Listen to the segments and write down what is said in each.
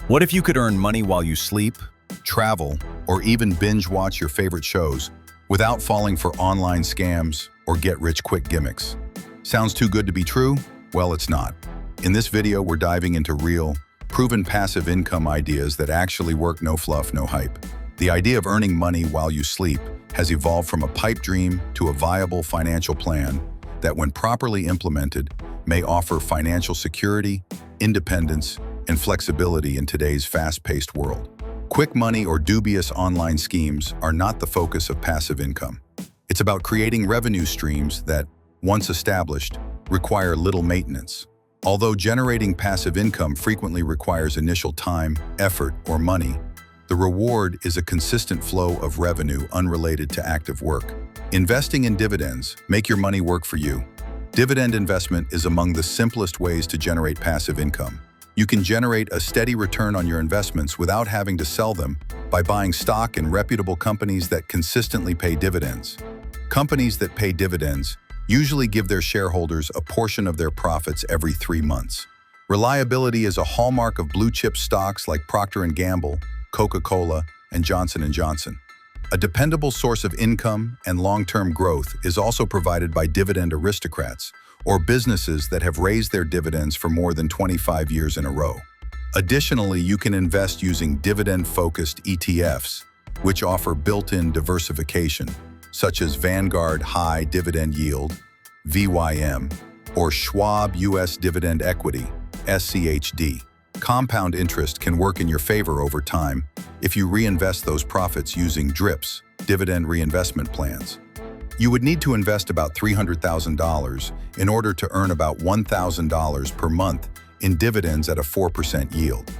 What if you could earn money while you sleep, travel, or even binge watch your favorite shows without falling for online scams or get-rich-quick gimmicks? Sounds too good to be true? Well, it's not. In this video, we're diving into real, proven passive income ideas that actually work, no fluff, no hype. The idea of earning money while you sleep has evolved from a pipe dream to a viable financial plan that, when properly implemented, may offer financial security, independence, and flexibility in today's fast-paced world. Quick money or dubious online schemes are not the focus of passive income. It's about creating revenue streams that, once established, require little maintenance. Although generating passive income frequently requires initial time, effort, or money, the reward is a consistent flow of revenue unrelated to active work. Investing in dividends make your money work for you. Dividend investment is among the simplest ways to generate passive income. You can generate a steady return on your investments without having to sell them by buying stock in reputable companies that consistently pay dividends. Companies that pay dividends usually give their shareholders a portion of their profits every 3 months. Reliability is a hallmark of blue-chip stocks like Procter & Gamble, Coca-Cola, and Johnson & Johnson. A dependable source of income and long-term growth is also provided by dividend aristocrats, or businesses that have raised their dividends for more than 25 years in a row. Additionally, you can invest using dividend-focused ETFs, which offer built-in diversification, such as Vanguard High Dividend Yield, VYM, or Schwab U.S. Dividend Equity, SCHD. Compound interest can work in your favor over time if you reinvest those profits using DRIPs, dividend reinvestment plans. You would need to invest about $300,000 in order to earn about $1,000 per month in dividends at a 4% yield.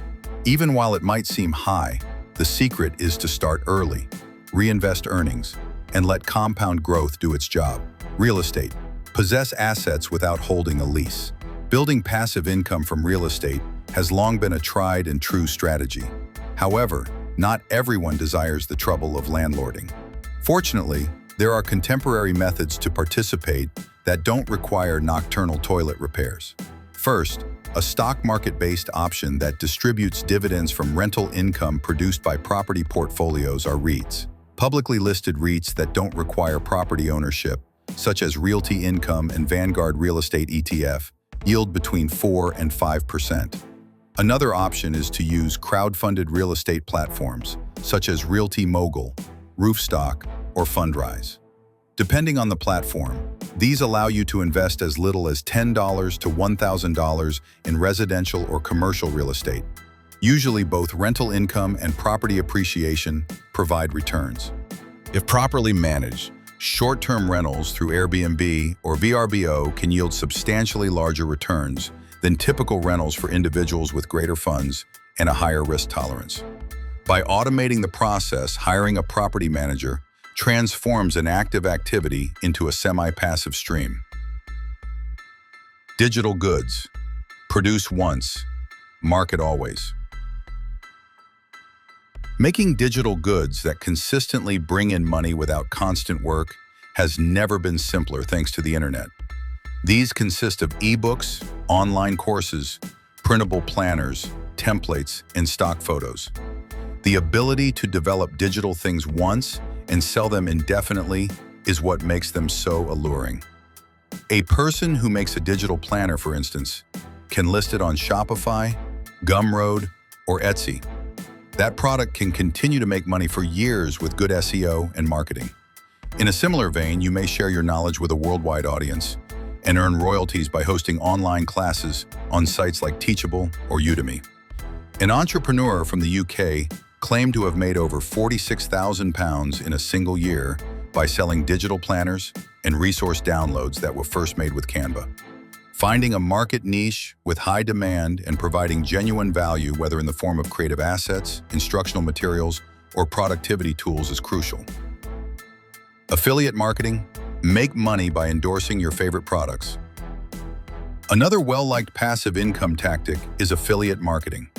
Even while it might seem high, the secret is to start early, reinvest earnings, and let compound growth do its job. Real estate. Possess assets without holding a lease. Building passive income from real estate has long been a tried and true strategy. However, not everyone desires the trouble of landlording. Fortunately, there are contemporary methods to participate that don't require nocturnal toilet repairs. First, a stock market-based option that distributes dividends from rental income produced by property portfolios are REITs. Publicly listed REITs that don't require property ownership, such as Realty Income and Vanguard Real Estate ETF, yield between 4 and 5%. Another option is to use crowd-funded real estate platforms, such as Realty Mogul, Roofstock, or Fundrise. Depending on the platform, these allow you to invest as little as $10 to $1,000 in residential or commercial real estate. Usually both rental income and property appreciation provide returns. If properly managed, short-term rentals through Airbnb or VRBO can yield substantially larger returns than typical rentals for individuals with greater funds and a higher risk tolerance. By automating the process, hiring a property manager transforms an active activity into a semi-passive stream. Digital goods. Produce once, market always. Making digital goods that consistently bring in money without constant work has never been simpler thanks to the internet. These consist of ebooks, online courses, printable planners, templates, and stock photos. The ability to develop digital things once and sell them indefinitely is what makes them so alluring. A person who makes a digital planner, for instance, can list it on Shopify, Gumroad, or Etsy. That product can continue to make money for years with good SEO and marketing. In a similar vein, you may share your knowledge with a worldwide audience and earn royalties by hosting online classes on sites like Teachable or Udemy. An entrepreneur from the UK claimed to have made over £46,000 in a single year by selling digital planners and resource downloads that were first made with Canva. Finding a market niche with high demand and providing genuine value, whether in the form of creative assets, instructional materials, or productivity tools, is crucial. Affiliate marketing. Make money by endorsing your favorite products. Another well-liked passive income tactic is affiliate marketing.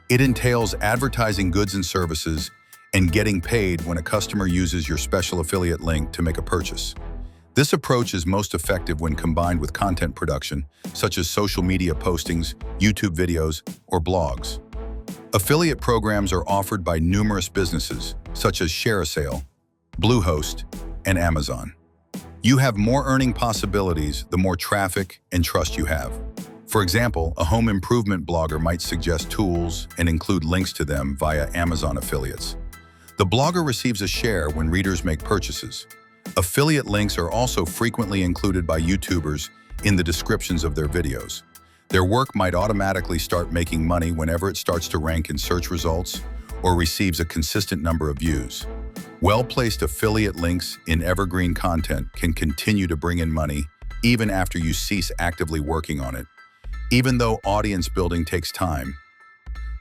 It entails advertising goods and services and getting paid when a customer uses your special affiliate link to make a purchase. This approach is most effective when combined with content production, such as social media postings, YouTube videos, or blogs. Affiliate programs are offered by numerous businesses, such as ShareASale, Bluehost, and Amazon. You have more earning possibilities the more traffic and trust you have. For example, a home improvement blogger might suggest tools and include links to them via Amazon affiliates. The blogger receives a share when readers make purchases. Affiliate links are also frequently included by YouTubers in the descriptions of their videos. Their work might automatically start making money whenever it starts to rank in search results or receives a consistent number of views. Well-placed affiliate links in evergreen content can continue to bring in money even after you cease actively working on it. Even though audience building takes time,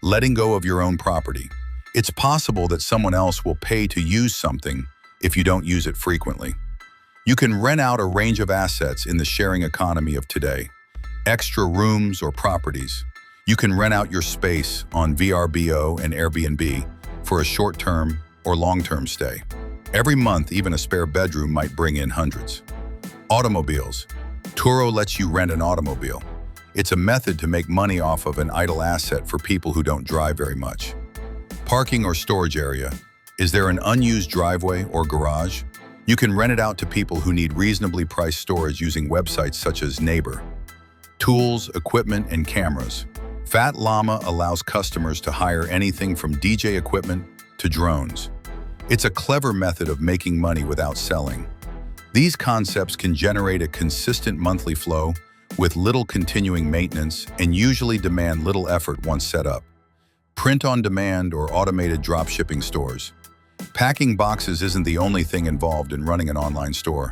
letting go of your own property. It's possible that someone else will pay to use something if you don't use it frequently. You can rent out a range of assets in the sharing economy of today. Extra rooms or properties. You can rent out your space on VRBO and Airbnb for a short-term or long-term stay. Every month, even a spare bedroom might bring in hundreds. Automobiles. Turo lets you rent an automobile. It's a method to make money off of an idle asset for people who don't drive very much. Parking or storage area. Is there an unused driveway or garage? You can rent it out to people who need reasonably priced storage using websites such as Neighbor. Tools, equipment, and cameras. Fat Llama allows customers to hire anything from DJ equipment to drones. It's a clever method of making money without selling. These concepts can generate a consistent monthly flow with little continuing maintenance and usually demand little effort once set up. Print-on-demand or automated drop-shipping stores. Packing boxes isn't the only thing involved in running an online store.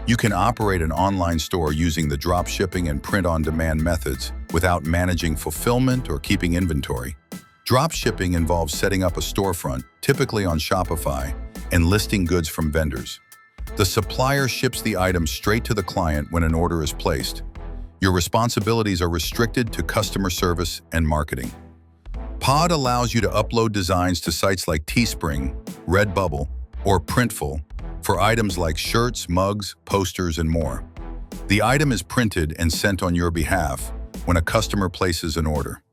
You can operate an online store using the drop shipping and print-on-demand methods without managing fulfillment or keeping inventory. Drop shipping involves setting up a storefront, typically on Shopify, and listing goods from vendors. The supplier ships the item straight to the client when an order is placed. Your responsibilities are restricted to customer service and marketing. Pod allows you to upload designs to sites like Teespring, Redbubble, or Printful for items like shirts, mugs, posters, and more. The item is printed and sent on your behalf when a customer places an order.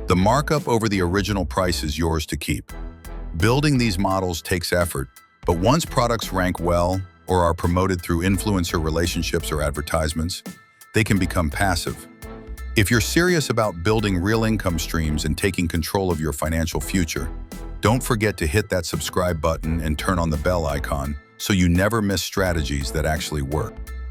The markup over the original price is yours to keep. Building these models takes effort, but once products rank well or are promoted through influencer relationships or advertisements, they can become passive. If you're serious about building real income streams and taking control of your financial future, don't forget to hit that subscribe button and turn on the bell icon so you never miss strategies that actually work.